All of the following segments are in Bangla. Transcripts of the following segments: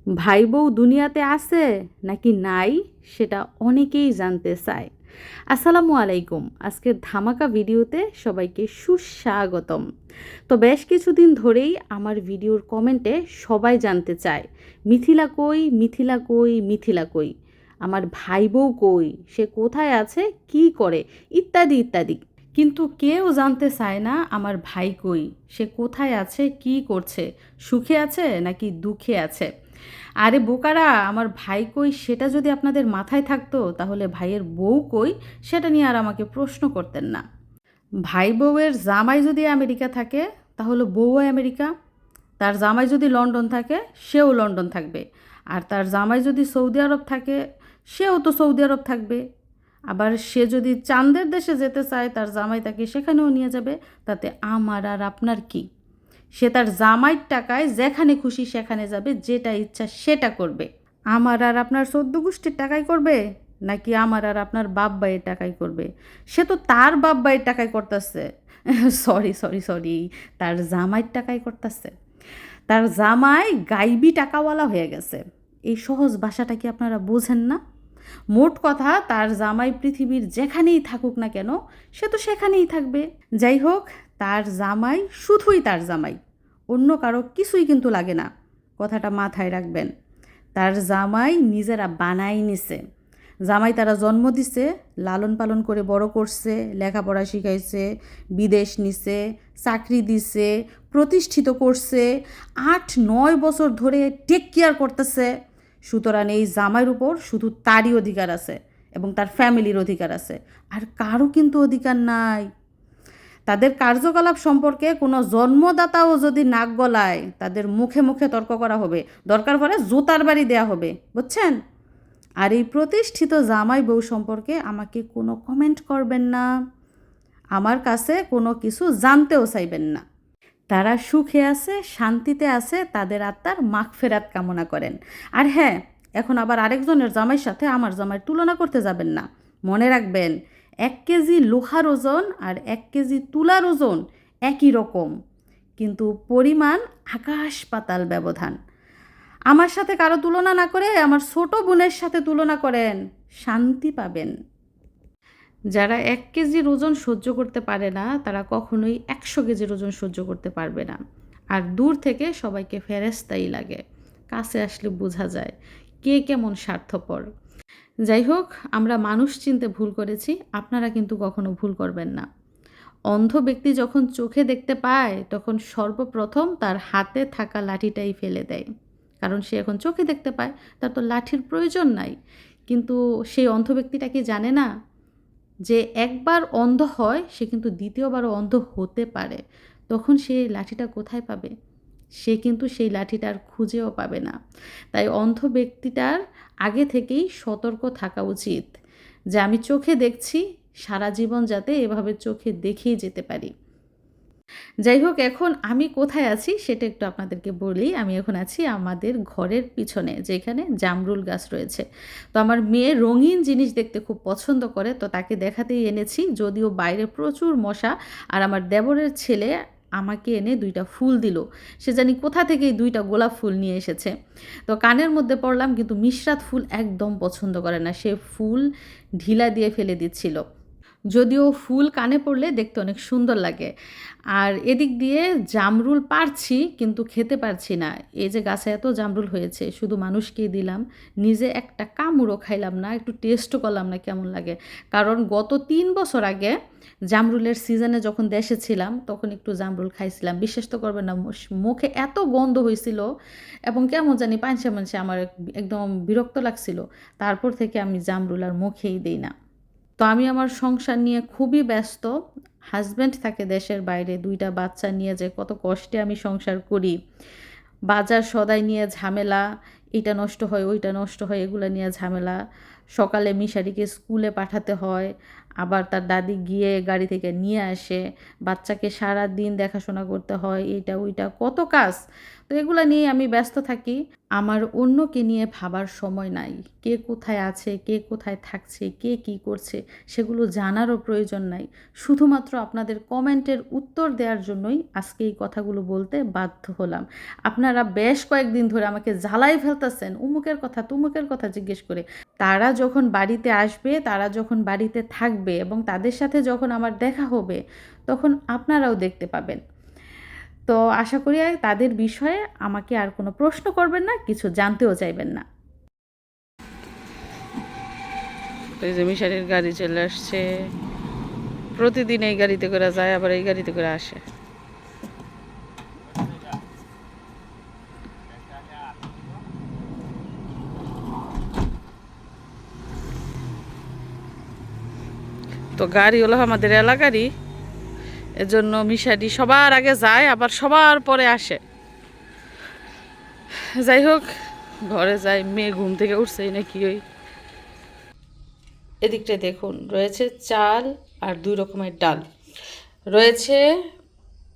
ভাই বউ দুনিয়াতে আছে নাকি নাই সেটা অনেকেই জানতে চায়। আসসালামু আলাইকুম। আজকের ধামাকা ভিডিওতে সবাইকে সুস্বাগতম। তো বেশ কিছুদিন ধরেই আমার ভিডিওর কমেন্টে সবাই জানতে চায়, মিথিলা কই, মিথিলা কই, মিথিলা কই, আমার ভাই বউ কই, সে কোথায় আছে, কি করে, ইত্যাদি ইত্যাদি। কিন্তু কেউ জানতে চায় না আমার ভাই কই, সে কোথায় আছে, কি করছে, সুখে আছে নাকি দুঃখে আছে। আরে বোকারা, আমার ভাই কই সেটা যদি আপনাদের মাথায় থাকতো তাহলে ভাইয়ের বউ কই সেটা নিয়ে আর আমাকে প্রশ্ন করতেন না। ভাই বউয়ের জামাই যদি আমেরিকা থাকে তাহলে বউও আমেরিকা, তার জামাই যদি লন্ডন থাকে সেও লন্ডন থাকবে, আর তার জামাই যদি সৌদি আরব থাকে সেও তো সৌদি আরব থাকবে। আবার সে যদি চাঁদের দেশে যেতে চায় তার জামাই তাকে সেখানেও নিয়ে যাবে, তাতে আমার আর আপনার কি। সে তার জামাইয়ের টাকায় যেখানে খুশি সেখানে যাবে, যেটা ইচ্ছা সেটা করবে। আমার আর আপনার চোদ্দ গোষ্ঠীর টাকায় করবে নাকি আমার আর আপনার বাপ ভাইয়ের টাকায় করবে? সে তো তার বাপ ভাইয়ের টাকায় করতেছে। সরি সরি সরি, তার জামাইয়ের টাকায় করতেছে। তার জামাই গাইবি টাকাওয়ালা হয়ে গেছে। এই সহজ ভাষাটা কি আপনারা বোঝেন না? মোট কথা, তার জামাই পৃথিবীর যেখানেই থাকুক না কেন সে তো সেখানেই থাকবে। যাই হোক, তার জামাই শুধুই তার জামাই, অন্য কারো কিছুই কিন্তু লাগে না। কথাটা মাথায় রাখবেন। তার জামাই নিজেরা বানাই নিছে। জামাই তারা জন্ম দিছে, লালন পালন করে বড় করছে, লেখাপড়া শিখাইছে, বিদেশ নিছে, চাকরি দিছে, প্রতিষ্ঠিত করছে, 8-9 বছর ধরে টেক কেয়ার করতেছে। সুতরাং এই জামাইয়ের উপর শুধু তারই অধিকার আছে এবং তার ফ্যামিলির অধিকার আছে, আর কারো কিন্তু অধিকার নাই। তাদের কার্যকলাপ সম্পর্কে কোনো জন্মদাতাও যদি নাক গলায় তাদের মুখে মুখে তর্ক করা হবে, দরকার পড়ে জুতার বাড়ি দেয়া হবে, বুঝছেন? আর এই প্রতিষ্ঠিত জামাই বউ সম্পর্কে আমাকে কোনো কমেন্ট করবেন না, আমার কাছে কোনো কিছু জানতেও চাইবেন না। তারা সুখে আছে, শান্তিতে আছে, তাদের আত্মার মাগফেরাত কামনা করেন। আর হ্যাঁ, এখন আবার আরেকজনের জামাইয়ের সাথে আমার জামাইয়ের তুলনা করতে যাবেন না। মনে রাখবেন, 1 কেজি লোহার ওজন আর 1 কেজি তুলার ওজন একই রকম, কিন্তু পরিমাণ আকাশ পাতাল ব্যবধান। আমার সাথে কারো তুলনা না করে আমার ছোট বোনের সাথে তুলনা করেন, শান্তি পাবেন। যারা 1 কেজির ওজন সহ্য করতে পারে না তারা কখনোই 100 কেজির ওজন সহ্য করতে পারবে না। আর দূর থেকে সবাইকে ফেরেশতাই লাগে, কাছে আসলে বোঝা যায় কে কেমন স্বার্থপর। যাই হোক, আমরা মানুষ চিনতে ভুল করেছি, আপনারা কিন্তু কখনো ভুল করবেন না। অন্ধ ব্যক্তি যখন চোখে দেখতে পায় তখন সর্বপ্রথম তার হাতে থাকা লাঠিটাই ফেলে দেয়, কারণ সে এখন চোখে দেখতে পায়, তার তো লাঠির প্রয়োজন নাই। কিন্তু সেই অন্ধ ব্যক্তিটা কি জানে না যে একবার অন্ধ হয় সে কিন্তু দ্বিতীয়বারও অন্ধ হতে পারে? তখন সে লাঠিটা কোথায় পাবে? সে কিন্তু সেই লাঠিটা আর খুঁজেও পাবে না। তাই অন্ধ ব্যক্তিটার আগে থেকেই সতর্ক থাকা উচিত যে আমি চোখে দেখছি, সারা জীবন যাতে এভাবে চোখে দেখেই যেতে পারি। যাই হোক, এখন আমি কোথায় আছি সেটা একটু আপনাদেরকে বলি। আমি এখন আছি আমাদের ঘরের পিছনে, যেখানে জামরুল গাছ রয়েছে। তো আমার মেয়ে রঙিন জিনিস দেখতে খুব পছন্দ করে, তো তাকে দেখাতেই এনেছি। যদিও বাইরে প্রচুর মশা, আর আমার দেবরের ছেলে আমাকে এনে 2টা ফুল দিল। সে জানি কোথা থেকে এই 2টা গোলাপ ফুল নিয়ে এসেছে। তো কানের মধ্যে পড়লাম, কিন্তু মিশরাত ফুল একদম পছন্দ করে না, সে ফুল ঢিলা দিয়ে ফেলে দিচ্ছিল। যদিও ফুল কানে পড়লে দেখতে অনেক সুন্দর লাগে। আর এদিক দিয়ে জামরুল পারছি কিন্তু খেতে পারছি না। এই যে গাছে এত জামরুল হয়েছে, শুধু মানুষকেই দিলাম, নিজে একটা কামড়ও খাইলাম না, একটু টেস্টও করলাম না কেমন লাগে। কারণ গত 3 বছর আগে জামরুলের সিজনে যখন দেশে ছিলাম তখন একটু জামরুল খাইছিলাম, বিশ্বাস তো করবেন না, মুখে এত গন্ধ হয়েছিল এবং কেমন জানি পাঞ্চা মানছে, আমার একদম বিরক্ত লাগছিল। তারপর থেকে আমি জামরুল আর মুখেই দিই না। তো আমি আমার সংসার নিয়ে খুবই ব্যস্ত। হাজব্যান্ড থাকে দেশের বাইরে, 2টা বাচ্চা নিয়ে যে কত কষ্টে আমি সংসার করি। বাজার সদাই নিয়ে ঝামেলা, এইটা নষ্ট হয় ওইটা নষ্ট হয়, এগুলো নিয়ে ঝামেলা। সকালে মিশারিকে স্কুলে পাঠাতে হয়, আবার তার দাদি গিয়ে গাড়ি থেকে নিয়ে আসে, বাচ্চাকে সারা দিন দেখাশোনা করতে হয়, এইটা ওইটা কত কাজ। তো এগুলো নিয়ে আমি ব্যস্ত থাকি। আমার অন্যকে নিয়ে ভাবার সময় নাই। কে কোথায় আছে, কে কোথায় থাকছে, কে কি করছে সেগুলো জানারও প্রয়োজন নাই। শুধুমাত্র আপনাদের কমেন্টের উত্তর দেওয়ার জন্যই আজকে এই কথাগুলো বলতে বাধ্য হলাম। আপনারা বেশ কয়েকদিন ধরে আমাকে জ্বালাই ফেলতেছেন উমুকের কথা তুমুকের কথা জিজ্ঞেস করে। তারা যখন বাড়িতে আসবে, তারা যখন বাড়িতে থাকবে এবং তাদের সাথে যখন আমার দেখা হবে, তখন আপনারাও দেখতে পাবেন। তো আশা করি তাদের বিষয়ে আমাকে আর কোনো প্রশ্ন করবেন না, কিছু জানতেও চাইবেন না। এই যে মিশারির গাড়ি চলে আসছে। প্রতিদিন এই গাড়িতে করে যায়, আবার এই গাড়িতে করে আসে। তো গাড়ি হলো আমাদের এলাকারই, এজন্য মিশারি সবার আগে যায়, আবার সবার পরে আসে। যাই হোক, ঘরে যাই, মেয়ে ঘুম থেকে উঠছেই নাকি। ওই এদিকটা দেখুন, রয়েছে চাল আর 2 রকমের ডাল, রয়েছে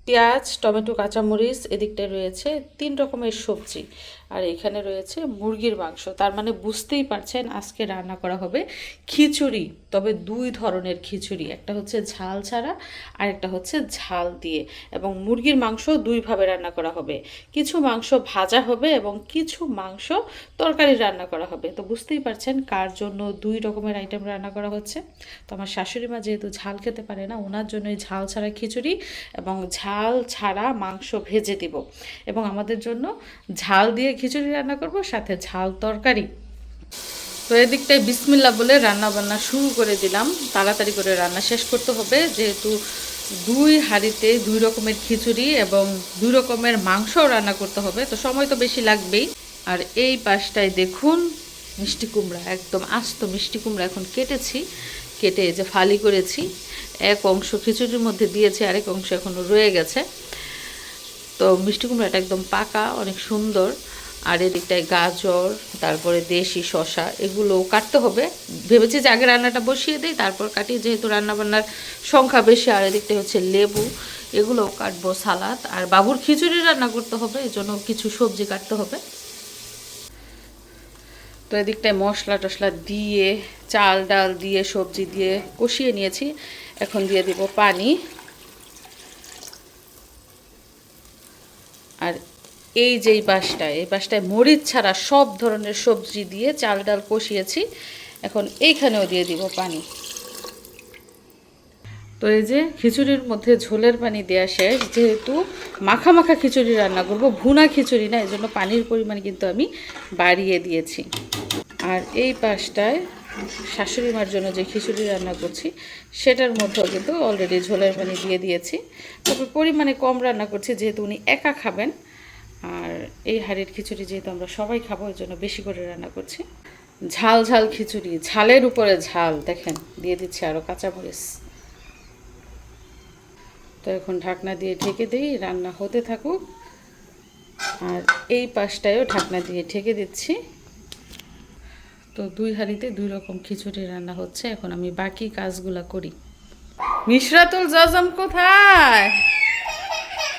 পেঁয়াজ, টমেটো, কাঁচামরিচ, এদিকটায় রয়েছে 3 রকমের সবজি, আর এখানে রয়েছে মুরগির মাংস। তার মানে বুঝতেই পারছেন আজকে রান্না করা হবে খিচুড়ি, তবে 2 ধরনের খিচুড়ি, একটা হচ্ছে ঝাল ছাড়া আর একটা হচ্ছে ঝাল দিয়ে। এবং মুরগির মাংস 2 ভাবে রান্না করা হবে, কিছু মাংস ভাজা হবে এবং কিছু মাংস তরকারি রান্না করা হবে। তো বুঝতেই পারছেন কার জন্য 2 রকমের আইটেম রান্না করা হচ্ছে। তো আমার শাশুড়ি মা যেহেতু ঝাল খেতে পারে না, ওনার জন্যই ঝাল ছাড়া খিচুড়ি এবং ঝাল ছাড়া মাংস ভেজে দিব, এবং আমাদের জন্য ঝাল দিয়ে খিচুড়ি রান্না করব, সাথে ঝাল তরকারি। তো এদিকটায় বিসমিল্লা বলে রান্না বান্না শুরু করে দিলাম। তাড়াতাড়ি করে রান্না শেষ করতে হবে, যেহেতু 2 হাঁড়িতে 2 রকমের খিচুড়ি এবং 2 রকমের মাংসও রান্না করতে হবে, তো সময় তো বেশি লাগবেই। আর এই পাশটায় দেখুন মিষ্টি কুমড়া, একদম আস্ত মিষ্টি কুমড়া এখন কেটেছি, কেটে যে ফালি করেছি। এক অংশ খিচুড়ির মধ্যে দিয়েছি, আরেক অংশ এখনও রয়ে গেছে। তো মিষ্টি কুমড়াটা একদম পাকা, অনেক সুন্দর। আর এদিকটায় গাজর, তারপরে দেশি শসা, এগুলো কাটতে হবে। ভেবেছি যে আগে রান্নাটা বসিয়ে দিই, তারপর কাটি, যেহেতু রান্নাবান্নার সংখ্যা বেশি। আর এদিকটায় হচ্ছে লেবু, এগুলোও কাটবো। সালাদ আর বাবুর খিচুড়ি রান্না করতে হবে, এই জন্য কিছু সবজি কাটতে হবে। তো এদিকটায় মশলা টশলা দিয়ে, চাল ডাল দিয়ে, সবজি দিয়ে কষিয়ে নিয়েছি। এখন দিয়ে দিব পানি। আর এই যেই পাশটায়, এই পাশটায় মরিচ ছাড়া সব ধরনের সবজি দিয়ে চাল ডাল কষিয়েছি, এখন এইখানেও দিয়ে দিব পানি। তো এই যে খিচুড়ির মধ্যে ঝোলের পানি দেওয়া শেষ, যেহেতু মাখা মাখা খিচুড়ি রান্না করব, ভুনা খিচুড়ি না, এই জন্য পানির পরিমাণ কিন্তু আমি বাড়িয়ে দিয়েছি। আর এই পাশটায় শাশুড়ি মার জন্য যে খিচুড়ি রান্না করছি, সেটার মধ্যেও কিন্তু অলরেডি ঝোলের পানি দিয়ে দিয়েছি, তবে পরিমাণে কম রান্না করছি, যেহেতু উনি একা খাবেন। আর এই হাঁড়ির খিচুড়ি যেহেতু আমরা সবাই খাবো, ওই জন্য বেশি করে রান্না করছি। ঝাল ঝাল খিচুড়ি, ঝালের উপরে ঝাল, দেখেন দিয়ে দিচ্ছি আরও কাঁচামরিচ। তো এখন ঢাকনা দিয়ে ঢেকে দিই, রান্না হতে থাকুক। আর এই পাশটায়ও ঢাকনা দিয়ে ঢেকে দিচ্ছি। তো 2 হাঁড়িতে 2 রকম খিচুড়ি রান্না হচ্ছে, এখন আমি বাকি কাজগুলা করি। মিশরাতুল জাজম কোথায়?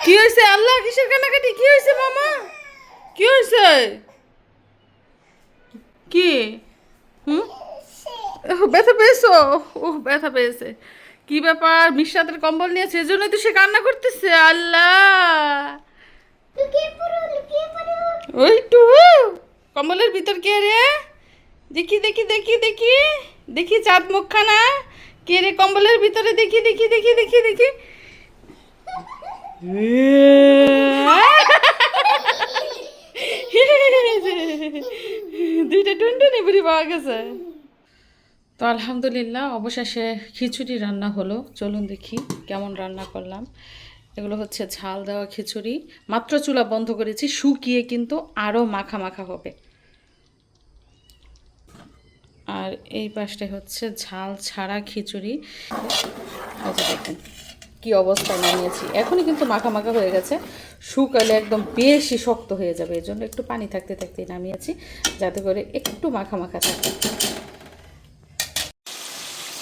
কি হয়েছে? আল্লাহ, কিসের কান্নাকাটি? কি হয়েছে মামা? কি হয়েছে? কি? হুম, ব্যথা পেয়েছো? ও ব্যথা পেয়েছে। কি ব্যাপার? মিশরাতের কম্বল নিয়েছে, এজন্যই তো সে কান্না করতেছে। আল্লাহ, ওই টু কম্বলের ভিতর কে রে? দেখি দেখি দেখি দেখি দেখি চাঁদ মুখখানা কে রে কম্বলের ভিতরে? দেখি দেখি দেখি দেখি দেখি। দুইটা টুনটুনি বুড়ি পাওয়া গেছে। তো আলহামদুলিল্লাহ, অবশেষে খিচুড়ি রান্না হলো। চলুন দেখি কেমন রান্না করলাম। এগুলো হচ্ছে ঝাল দেওয়া খিচুড়ি, মাত্র চুলা বন্ধ করেছি, শুকিয়ে কিন্তু আরও মাখা মাখা হবে। আর এই পাশটায় হচ্ছে ঝাল ছাড়া খিচুড়ি। আচ্ছা দেখুন কী অবস্থায় নামিয়েছি, এখনই কিন্তু মাখা মাখা হয়ে গেছে, শুকালে একদম বেশি শক্ত হয়ে যাবে, এই জন্য একটু পানি থাকতে থাকতেই নামিয়েছি, যাতে করে একটু মাখা মাখা থাকে।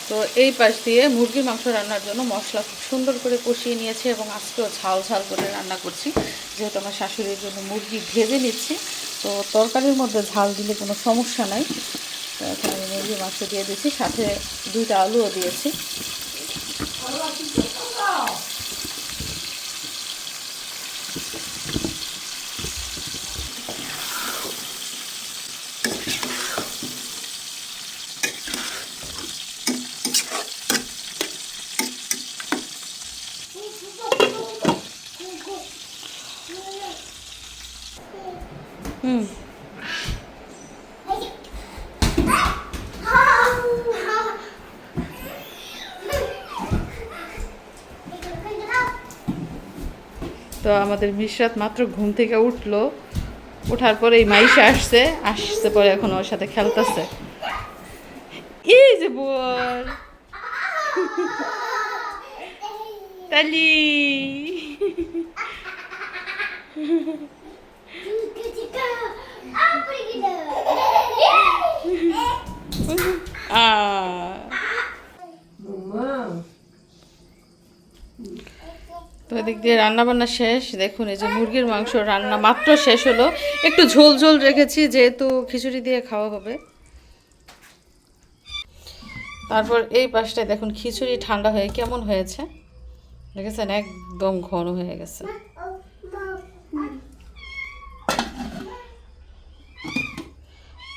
তো এই পাশ দিয়ে মুরগির মাংস রান্নার জন্য মশলা খুব সুন্দর করে কষিয়ে নিয়েছি এবং আজকেও ঝাল ঝাল করে রান্না করছি, যেহেতু আমার শাশুড়ির জন্য মুরগি ভেজে নিচ্ছি। তো তরকারির মধ্যে ঝাল দিলে কোনো সমস্যা নাই। তো এখন আমি মুরগির মাংস দিয়ে দিচ্ছি, সাথে 2টা আলুও দিয়েছি। তো আমাদের মিশরাত মাত্র ঘুম থেকে উঠলো, ওঠার পরে এই মাইশা আসছে পরে এখন ওর সাথে খেলতেছে। এই যে বল তালি তো এদিক দিয়ে রান্না বান্না শেষ। দেখুন এই যে মুরগির মাংস রান্না মাত্র শেষ হলো, একটু ঝোল ঝোল রেখেছি যেহেতু খিচুড়ি দিয়ে খাওয়া হবে। তারপর এই পাশটায় দেখুন খিচুড়ি ঠান্ডা হয়ে কেমন হয়েছে দেখেছেন, একদম ঘন হয়ে গেছে।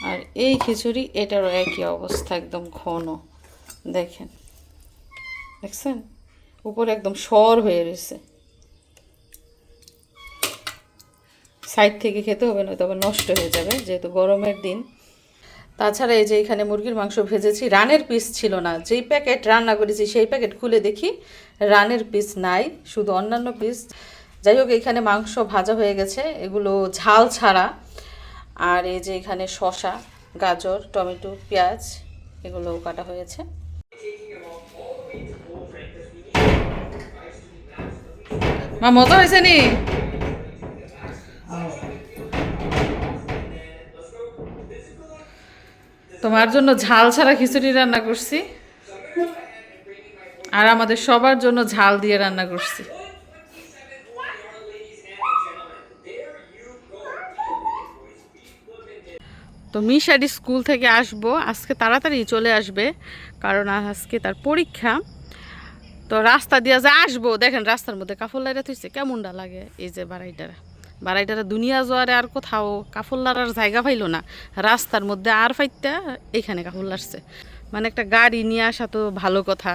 আর এই খিচুড়ি এটারও একই অবস্থা, একদম ঘন। দেখেন দেখছেন উপরে একদম সর হয়ে রয়েছে। সাইড থেকে খেতে হবে না, তবে নষ্ট হয়ে যাবে যেহেতু গরমের দিন। তাছাড়া এই যে এখানে মুরগির মাংস ভেজেছি, রানের পিস ছিল না, যেই প্যাকেট রান্না করেছি সেই প্যাকেট খুলে দেখি রানের পিস নাই, শুধু অন্যান্য পিস। যাই হোক এখানে মাংস ভাজা হয়ে গেছে, এগুলো ঝাল ছাড়া। আর এই যে এখানে শসা, গাজর, টমেটো, পেঁয়াজ এগুলো কাটা হয়েছে। মা মজা হয়েছে নি? তোমার জন্য ঝাল ছাড়া খিচুড়ি রান্না করছি, আর আমাদের সবার জন্য ঝাল দিয়ে রান্না করছি। তো মিশারি স্কুল থেকে আসবো, আজকে তাড়াতাড়ি চলে আসবে কারণ আজকে তার পরীক্ষা। তো রাস্তা দিয়ে যে আসবো, দেখেন রাস্তার মধ্যে কাপড় লাইরা থইছে, কেমনটা লাগে। এই যে বাড়াইটারা দুনিয়া জোয়ারে আর কোথাও কাপড় লাড়ার জায়গা পাইলো না, রাস্তার মধ্যে আর ফাইটটা এখানে কাপড় লাড়ছে। মানে একটা গাড়ি নিয়ে আসা তো ভালো কথা,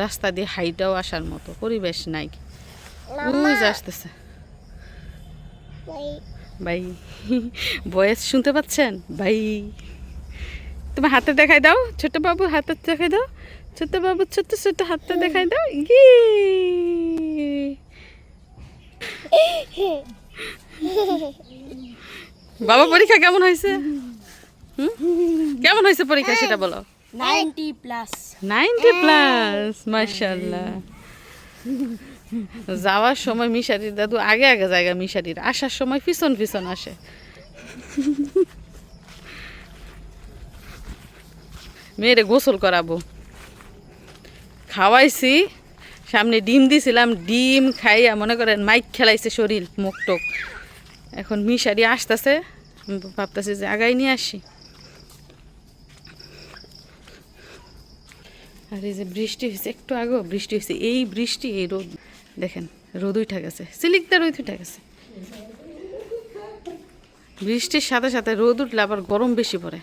রাস্তা দিয়ে হাইটাও আসার মতো পরিবেশ নাই। ওই যে আসতেছে ভাই, ভয়েস শুনতে পাচ্ছেন ভাই? তোমার হাতে দেখাই দাও ছোট বাবু, হাতে দেখাই দাও ছোট বাবু, ছোট ছোট হাতটা দেখাই দাও। বাবা পরীক্ষা কেমন হয়েছে? কেমন হয়েছে পরীক্ষা সেটা বলো। 90+। 90+, মাশাআল্লাহ। যাওয়ার সময় মিশারির দাদু আগে আগে জায়গা, মিশারির আসার সময় পিছন পিছন আসে। মেয়েরে গোসল করাবো, খাওয়াইছি, সামনে ডিম দিছিলাম, ডিম খাইয়া মনে করেন মাইক খেলাইছে শরীর মুখ টোক। এখন মিশারি আসতেছে, ভাবতেছে যে আগাই নিয়ে আসি। আর এই যে বৃষ্টি হয়েছে, একটু আগেও বৃষ্টি হয়েছে, এই বৃষ্টি এই রোদ, দেখেন রোদ উঠে গেছে, সিলিকটা রোদ উঠে গেছে। বৃষ্টির সাথে সাথে রোদ উঠলে আবার গরম বেশি পড়ে।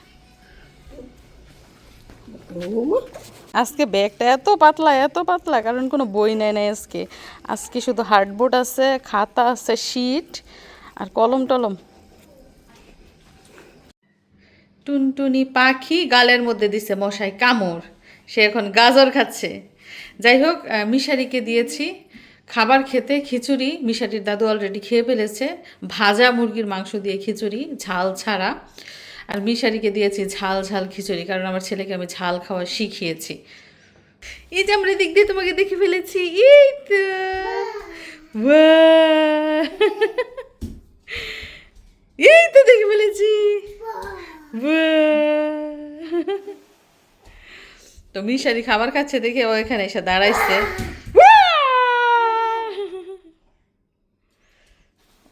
আজকে ব্যাগটা এত পাতলা কারণ কোনো বই নেয় নাই আজকে। আজকে শুধু হার্ডবোর্ড আছে, খাতা আছে, শীট আর কলম টলম। টুনটুনি পাখি গালের মধ্যে দিছে মশাই কামড়, সে এখন গাজর খাচ্ছে। যাই হোক মিশারিকে দিয়েছি খাবার খেতে খিচুড়ি, মিশারির দাদু অলরেডি খেয়ে ফেলেছে, ভাজা মুরগির মাংস দিয়ে খিচুড়ি ঝাল ছাড়া। আর মিশারিকে দিয়েছি ঝাল ঝাল খিচুড়ি, কারণ আমার ছেলেকে আমি ঝাল খাওয়া শিখিয়েছি। এই যে আমরা দিক দিয়ে তোমাকে দেখে ফেলেছি, এই তো এই তো দেখে ফেলেছি। তো মিশারি খাবার খাচ্ছে দেখে ও এখানে এসে দাঁড়াইছে।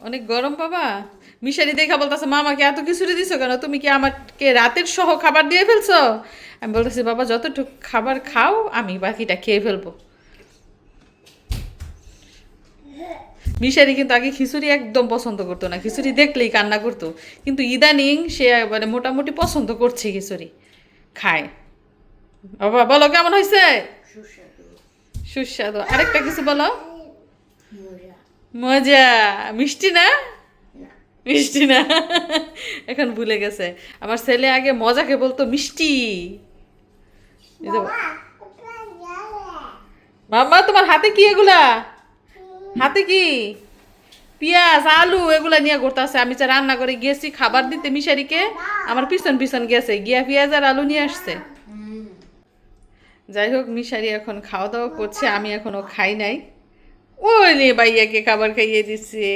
অনেক গরম বাবা। মিশারি দেখা বলতেছে মামাকে এত খিচুড়ি দিছো কেন, তুমি কি আমাকে রাতের সহ খাবার দিয়ে ফেলছো? আমি বলতেছি বাবা যতটুকু খাবার খাও আমি বাকিটা খেয়ে ফেলবো। মিশারি কিন্তু আগে খিচুড়ি একদম পছন্দ করতো না, খিচুড়ি দেখলেই কান্না করতো, কিন্তু ইদানিং সে মানে মোটামুটি পছন্দ করছে, খিচুড়ি খায়। বাবা বলো কেমন হয়েছে? সুস্বাদু। আরেকটা কিছু বলো। মজা। মিষ্টি না? মিষ্টি না। এখন ভুলে গেছে। আমার ছেলে আগে মজাকে বলতো মিষ্টি। মাম্মা তোমার হাতে কি এগুলা? হাতে কি? পেঁয়াজ আলু এগুলা নিয়ে ঘুরতেছে। আমি যা রান্না করে গেছি খাবার দিতে মিশারিকে, আমার পিছন পিছন গেছে গিয়া পেঁয়াজ আর আলু নিয়ে আসছে। যাই হোক মিশারি এখন খাওয়া দাওয়া করছে, আমি এখনো খাই নাই। ওই রে ভাইয়াকে খাবার খাইয়ে দিচ্ছে।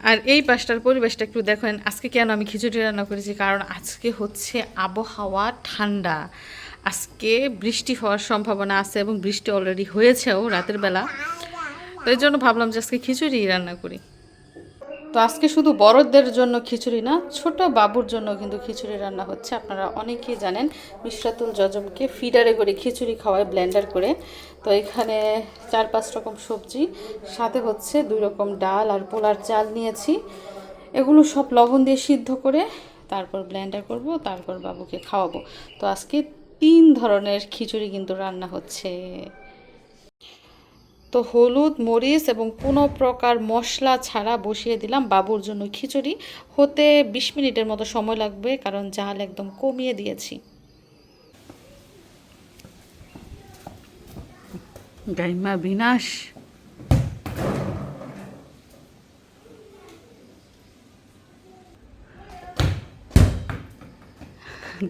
আর এই পাশটার পরিবেশটা একটু দেখেন। আজকে কেন আমি খিচুড়ি রান্না করেছি, কারণ আজকে হচ্ছে আবহাওয়া ঠান্ডা, আজকে বৃষ্টি হওয়ার সম্ভাবনা আছে এবং বৃষ্টি অলরেডি হয়েছেও রাতের বেলা। তো এই জন্য ভাবলাম যে আজকে খিচুড়ি রান্না করি। তো আজকে শুধু বড়দের জন্য খিচুড়ি না, ছোট বাবুর জন্য কিন্তু খিচুড়ি রান্না হচ্ছে। আপনারা অনেকেই জানেন মিশরাতুল জজমকে ফিডারে করে খিচুড়ি খাওয়ায় ব্লেন্ডার করে। তো এখানে 4-5 রকম সবজি, সাথে হচ্ছে 2 রকম ডাল আর পোলার চাল নিয়েছি। এগুলো সব লবণ দিয়ে সিদ্ধ করে তারপর ব্লেন্ডার করব, তারপর বাবুকে খাওয়াবো। তো আজকে 3 ধরনের খিচুড়ি কিন্তু রান্না হচ্ছে। তো হলুদ মরিচ এবং কোনো প্রকার মশলা ছাড়া বসিয়ে দিলাম বাবুর জন্য খিচুড়ি। হতে 20 মিনিটের মতো সময় লাগবে, কারণ জাল একদম কমিয়ে দিয়েছি। গাইমা বিনাশ।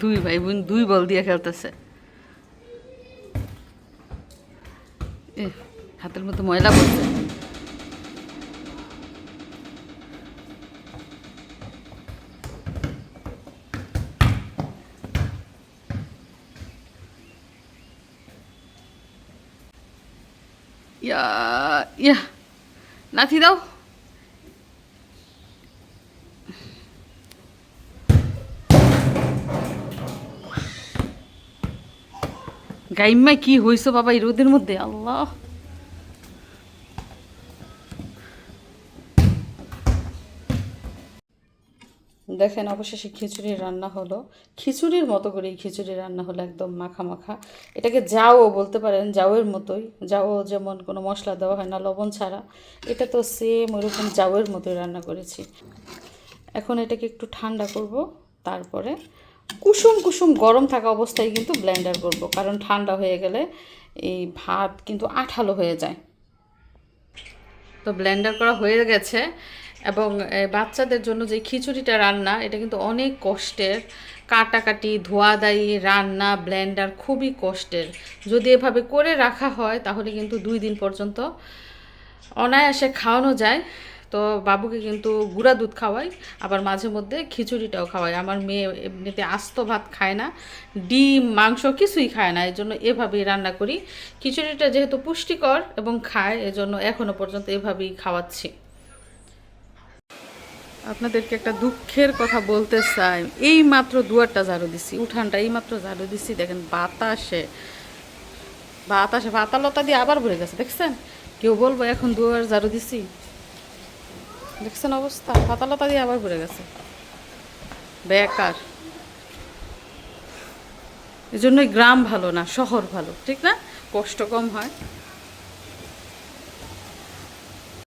দুই ভাই বোন 2 বল দিয়ে খেলতেছে। হাতের মতো ময়লা পড়ছে। ইয়া ইয়া নাথি দাও। গাইম্মা কি হইছো বাবা এই রোদের মধ্যে? আল্লাহ। দেখেন অবশেষে খিচুড়ি রান্না হলো। খিচুড়ির মতো করেই খিচুড়ি রান্না হলো, একদম মাখা মাখা। এটাকে জাও বলতে পারেন, জাউয়ের মতোই। জাও যেমন কোনো মশলা দেওয়া হয় না লবণ ছাড়া, এটা তো সেম ওইরকম জাউয়ের মতোই রান্না করেছি। এখন এটাকে একটু ঠান্ডা করব, তারপরে কুসুম কুসুম গরম থাকা অবস্থায় কিন্তু ব্লেন্ডার করব, কারণ ঠান্ডা হয়ে গেলে এই ভাত কিন্তু আঠালো হয়ে যায়। তো ব্লেন্ডার করা হয়ে গেছে। এবং বাচ্চাদের জন্য যে খিচুড়িটা রান্না, এটা কিন্তু অনেক কষ্টের। কাটাকাটি, ধোয়াদাই, রান্না, ব্লেন্ডার খুবই কষ্টের। যদি এভাবে করে রাখা হয় তাহলে কিন্তু 2 দিন পর্যন্ত অনায়াসে খাওয়ানো যায়। তো বাবুকে কিন্তু গুঁড়া দুধ খাওয়াই, আবার মাঝে মধ্যে খিচুড়িটাও খাওয়াই। আমার মেয়ে এমনিতে আস্ত ভাত খায় না, ডিম মাংস কিছুই খায় না, এই জন্য এভাবেই রান্না করি। খিচুড়িটা যেহেতু পুষ্টিকর এবং খায়, এজন্য এখনও পর্যন্ত এভাবেই খাওয়াচ্ছি। আপনাদেরকে একটা দুঃখের কথা বলতে চাই, এই মাত্র দুয়ারটা ঝাড়ু দিছি, উঠানটা এই মাত্র ঝাড়ু দিছি, দেখেন বাতাসে বাতাসে পাতালতা দিয়ে আবার ভরে গেছে। দেখছেন? কেউ বলবো এখন দুয়ার ঝাড়ু দিছি? দেখছেন অবস্থা? পাতালতা দিয়ে আবার ভরে গেছে। বেকার। এই জন্যই গ্রাম ভালো না, শহর ভালো, ঠিক না? কষ্ট কম হয়।